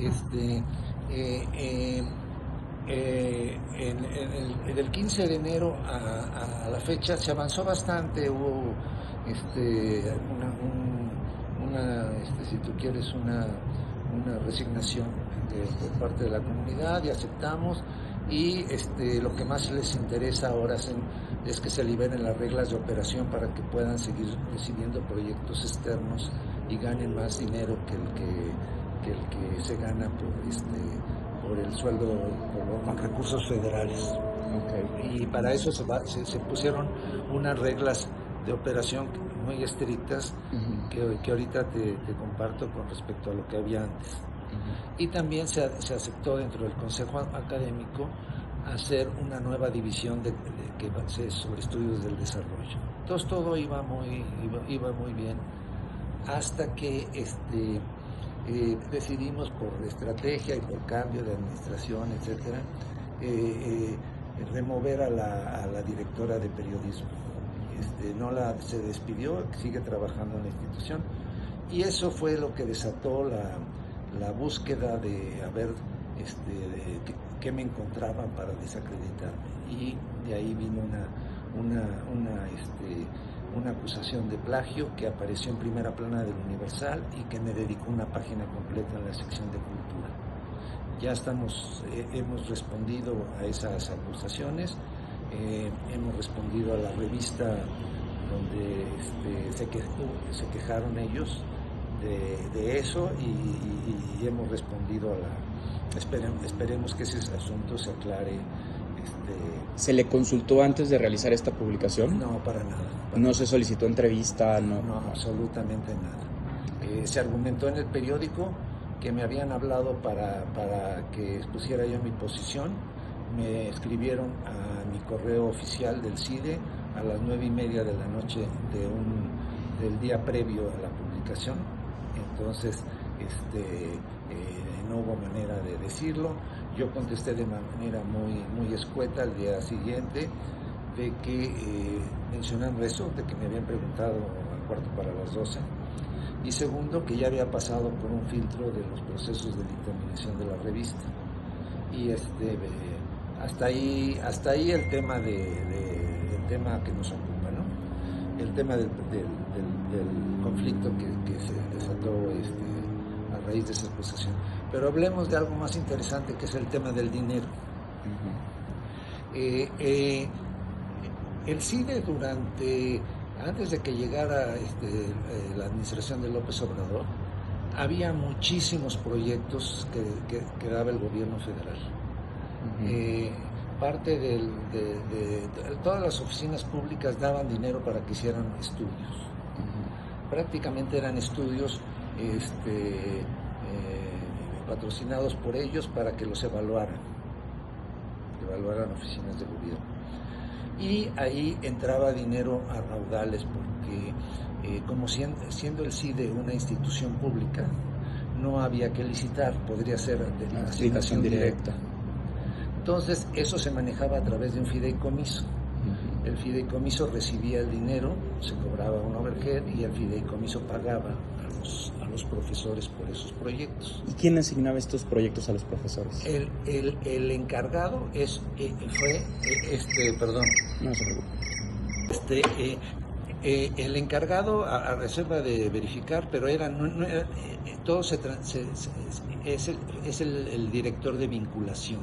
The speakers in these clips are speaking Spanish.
Este, en el 15 de enero a la fecha se avanzó bastante, hubo si tú quieres, una resignación por parte de la comunidad, y aceptamos, y lo que más les interesa ahora es que se liberen las reglas de operación para que puedan seguir recibiendo proyectos externos y ganen más dinero que el que se gana por el sueldo, con recursos federales. Okay. Y para eso se pusieron unas reglas de operación muy estrictas, que ahorita te comparto con respecto a lo que había antes. Y también se aceptó dentro del Consejo Académico hacer una nueva división sobre estudios del desarrollo. Entonces todo iba muy bien, hasta que decidimos, por estrategia y por cambio de administración, etcétera, remover a la directora de periodismo. Se despidió, sigue trabajando en la institución, y eso fue lo que desató la búsqueda de qué me encontraban para desacreditarme, y de ahí vino una acusación de plagio que apareció en primera plana del Universal y que me dedicó una página completa en la sección de cultura. Ya hemos respondido a esas acusaciones, hemos respondido a la revista donde se quejaron ellos de eso, y hemos respondido esperemos que ese asunto se aclare. ¿Se le consultó antes de realizar esta publicación? No, para nada. ¿No se solicitó entrevista? No, absolutamente nada. Se argumentó en el periódico que me habían hablado para que expusiera yo mi posición. Me escribieron a mi correo oficial del CIDE a las 9:30 de la noche del día previo a la publicación. Entonces, no hubo manera de decirlo. Yo contesté de manera muy escueta al día siguiente, de que mencionando eso, de que me habían preguntado al cuarto para las 12, y segundo, que ya había pasado por un filtro de los procesos de dictaminación de la revista. Y hasta ahí el tema el tema que nos ocupa, ¿no? El tema del conflicto que se desató a raíz de esa exposición. Pero hablemos de algo más interesante, que es el tema del dinero. El CIDE, antes de que llegara la administración de López Obrador, había muchísimos proyectos que daba el gobierno federal. Parte de todas las oficinas públicas daban dinero para que hicieran estudios. Prácticamente eran estudios patrocinados por ellos para que los evaluaran oficinas de gobierno. Y ahí entraba dinero a raudales, porque como siendo el CIDE una institución pública, no había que licitar, podría ser de la asignación directa. Entonces eso se manejaba a través de un fideicomiso. El fideicomiso recibía el dinero, se cobraba un overhead, y el fideicomiso pagaba a los profesores por esos proyectos. ¿Y quién asignaba estos proyectos a los profesores? El encargado perdón. No se preocupe. El encargado, a reserva de verificar, pero todo es el director de vinculación.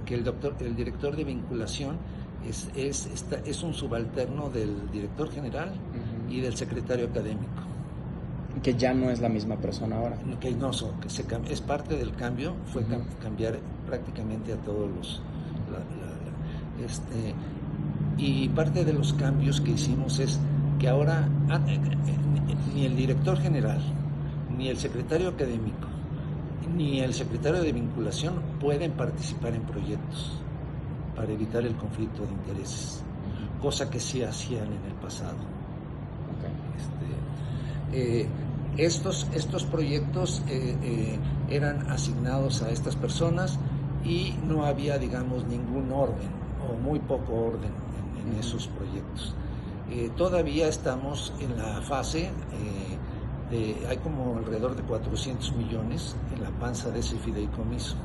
El director de vinculación es un subalterno del director general y del secretario académico. Que ya no es la misma persona ahora. Que no son, es parte del cambio, fue cambiar prácticamente a todos los... y parte de los cambios que hicimos es que ahora ni el director general, ni el secretario académico, ni el secretario de vinculación pueden participar en proyectos para evitar el conflicto de intereses, cosa que sí hacían en el pasado. Estos proyectos eran asignados a estas personas, y no había, digamos, ningún orden o muy poco orden en esos proyectos. Todavía estamos en la fase hay como alrededor de 400 millones en la panza de ese fideicomiso.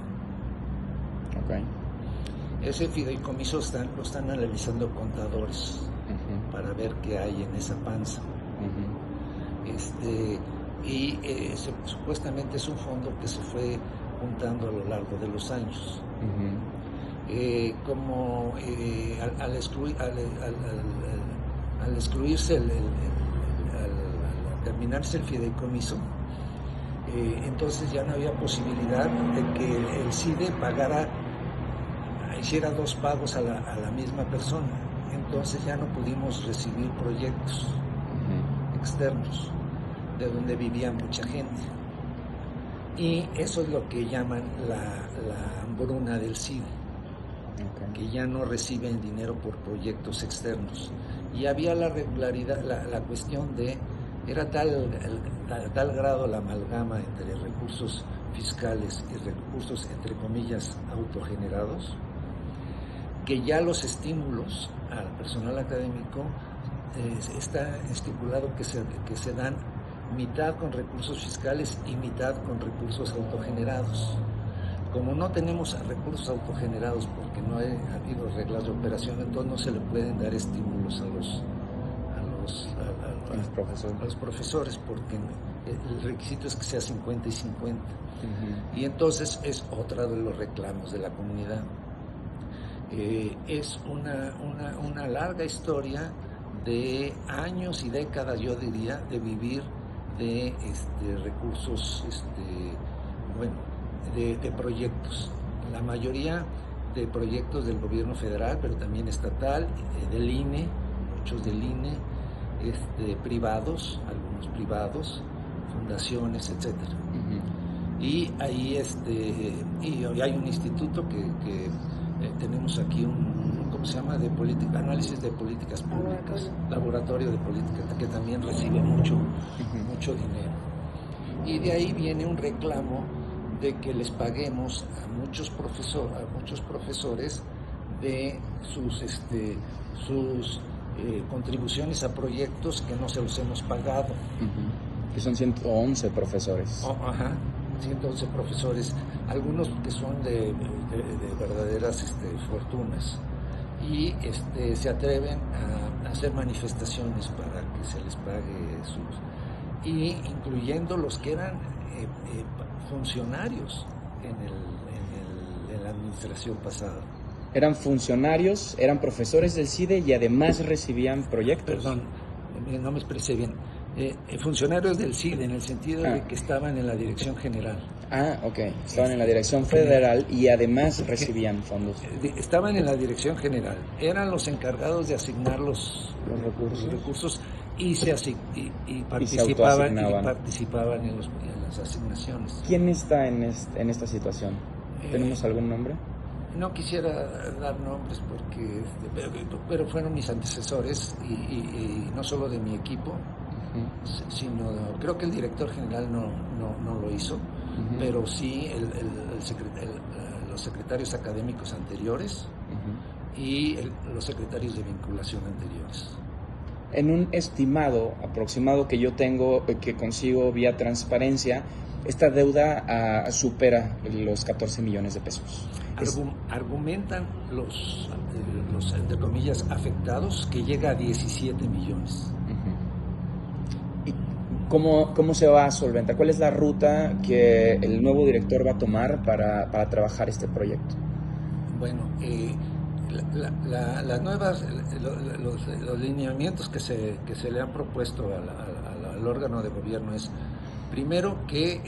Okay. Ese fideicomiso lo están analizando contadores para ver qué hay en esa panza. Supuestamente es un fondo que se fue juntando a lo largo de los años. Al excluirse, al terminarse el fideicomiso, entonces ya no había posibilidad de que el CIDE hiciera 2 pagos a la misma persona. Entonces ya no pudimos recibir proyectos externos de donde vivía mucha gente. Y eso es lo que llaman la hambruna del CIDE, que ya no reciben dinero por proyectos externos. Y había la regularidad, la cuestión de, era tal grado la amalgama entre recursos fiscales y recursos, entre comillas, autogenerados, que ya los estímulos al personal académico está estipulado que se dan mitad con recursos fiscales y mitad con recursos autogenerados. Como no tenemos recursos autogenerados porque no ha habido reglas de operación, entonces no se le pueden dar estímulos a los profesores, porque el requisito es que sea 50 y 50. Y entonces es otra de los reclamos de la comunidad. Es una larga historia de años y décadas, yo diría, de vivir de recursos, de proyectos. La mayoría de proyectos del gobierno federal, pero también estatal, del INE, muchos del INE, privados, algunos privados, fundaciones, etcétera. Y ahí y hay un instituto que tenemos aquí ¿cómo se llama? Análisis de políticas públicas, laboratorio de política, que también recibe mucho dinero. Y de ahí viene un reclamo de que les paguemos a muchos profesores de sus contribuciones a proyectos que no se los hemos pagado. Que son 111 profesores. 111 profesores, algunos que son de verdaderas fortunas, y se atreven a hacer manifestaciones para que se les pague y incluyendo los que eran funcionarios en la administración pasada. Eran funcionarios, eran profesores del CIDE y además recibían proyectos. Perdón, no me expresé bien. Funcionarios del CIDE en el sentido de que estaban en la dirección general. Ok. Estaban en la dirección federal y además recibían fondos. Estaban en la dirección general. Eran los encargados de asignar los recursos y participaban en las asignaciones. ¿Quién está en esta situación? ¿Tenemos algún nombre? No quisiera dar nombres pero fueron mis antecesores y no solo de mi equipo, sino creo que el director general no lo hizo, pero sí los secretarios académicos anteriores y los secretarios de vinculación anteriores. En un estimado aproximado que yo tengo, que consigo vía transparencia, esta deuda supera los 14 millones de pesos. Argumentan los entre comillas afectados que llega a 17 millones. ¿Y cómo se va a solventar? ¿Cuál es la ruta que el nuevo director va a tomar para trabajar este proyecto? Bueno, las nuevas, los lineamientos que se le han propuesto al órgano de gobierno es, primero, que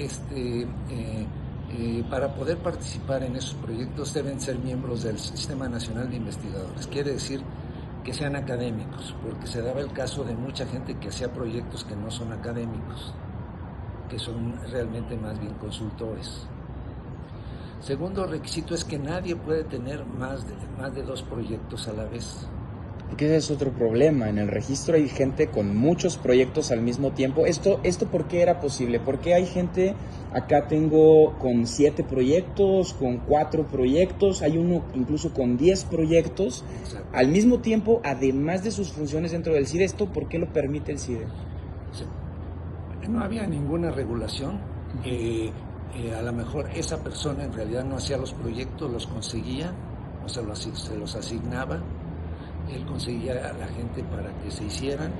para poder participar en esos proyectos deben ser miembros del Sistema Nacional de Investigadores. Quiere decir que sean académicos, porque se daba el caso de mucha gente que hacía proyectos que no son académicos, que son realmente más bien consultores. Segundo requisito es que nadie puede tener más de 2 proyectos a la vez. Porque ese es otro problema. En el registro hay gente con muchos proyectos al mismo tiempo. ¿Esto por qué era posible? Porque hay gente, acá tengo con 7 proyectos, con 4 proyectos, hay uno incluso con 10 proyectos. Exacto. Al mismo tiempo, además de sus funciones dentro del CIDE. ¿Esto por qué lo permite el CIDE? Sí. no había ninguna regulación. A lo mejor esa persona en realidad no hacía los proyectos, los conseguía, o sea, se los asignaba, él conseguía a la gente para que se hicieran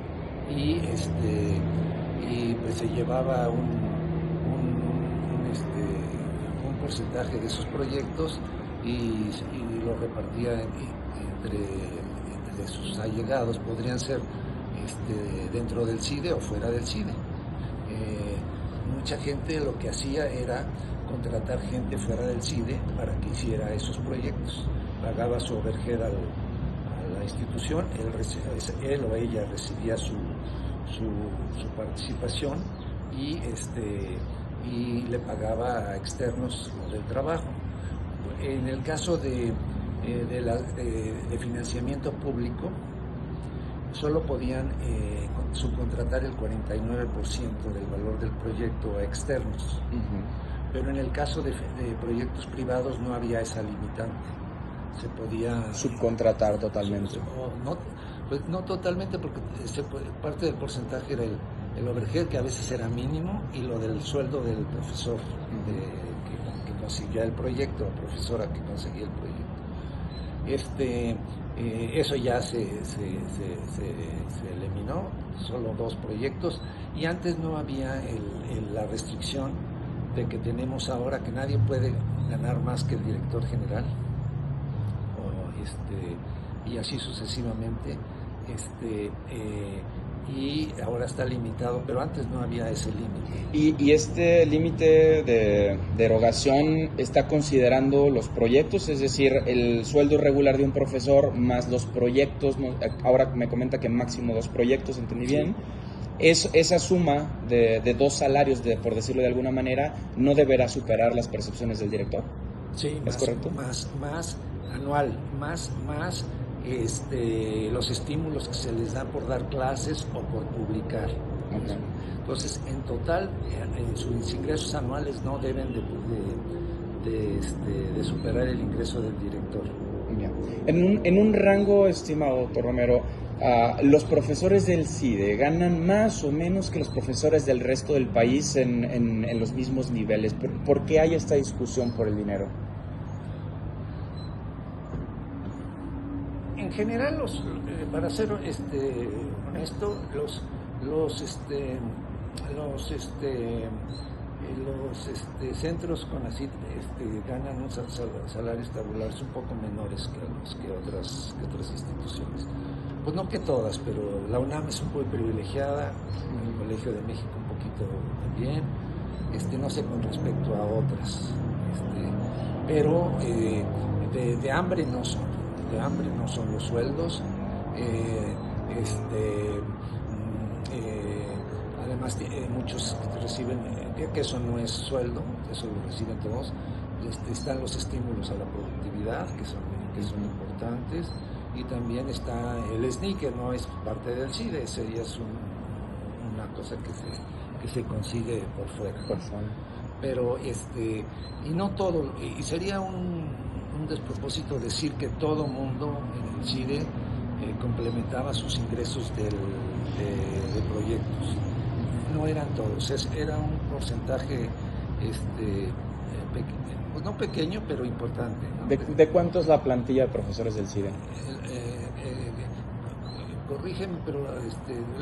y pues se llevaba un porcentaje de esos proyectos y lo repartía entre sus allegados. Podrían ser dentro del CIDE o fuera del CIDE. Mucha gente lo que hacía era contratar gente fuera del CIDE para que hiciera esos proyectos. Pagaba su overhead a la institución, él o ella recibía su participación y le pagaba a externos del trabajo. En el caso de financiamiento público, solo podían subcontratar el 49% del valor del proyecto a externos. Pero en el caso de proyectos privados no había esa limitante. Se podía subcontratar totalmente. Pues no totalmente, porque parte del porcentaje era el overhead, que a veces era mínimo, y lo del sueldo del profesor que conseguía el proyecto, o profesora que conseguía el proyecto. Eso ya se eliminó, solo 2 proyectos, y antes no había la restricción de que tenemos ahora, que nadie puede ganar más que el director general, y así sucesivamente, y ahora está limitado, pero antes no había ese límite. ¿Y este límite de derogación está considerando los proyectos? Es decir, el sueldo regular de un profesor más los proyectos, ahora me comenta que máximo 2 proyectos, ¿entendí bien? Esa suma de 2 salarios, por decirlo de alguna manera, no deberá superar las percepciones del director. Sí, ¿Es correcto? Más anual, más los estímulos que se les da por dar clases o por publicar. Okay. Entonces, en total, sus ingresos anuales no deben de superar el ingreso del director. Bien. En un rango, estimado doctor Romero, ¿los profesores del CIDE ganan más o menos que los profesores del resto del país en los mismos niveles? ¿Por qué hay esta discusión por el dinero? En general, para ser honesto, los centros CONACYT ganan unos salarios tabulares un poco menores que otras instituciones. Pues no que todas, pero la UNAM es un poco privilegiada, el Colegio de México un poquito también, no sé con respecto a otras, pero de hambre no son. De hambre no son los sueldos. Además, muchos reciben, que eso no es sueldo, eso lo reciben todos. Están los estímulos a la productividad, que son importantes, y también está el SNI, que no es parte del CIDE, esa ya es una cosa que se consigue por fuera. Pero y no todo, y sería un despropósito decir que todo mundo en el CIDE complementaba sus ingresos de proyectos. No eran todos, era un porcentaje pues no pequeño, pero importante, ¿no? ¿De cuánto es la plantilla de profesores del CIDE? Corrígeme, pero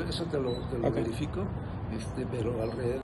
eso te lo Okay. verifico, pero alrededor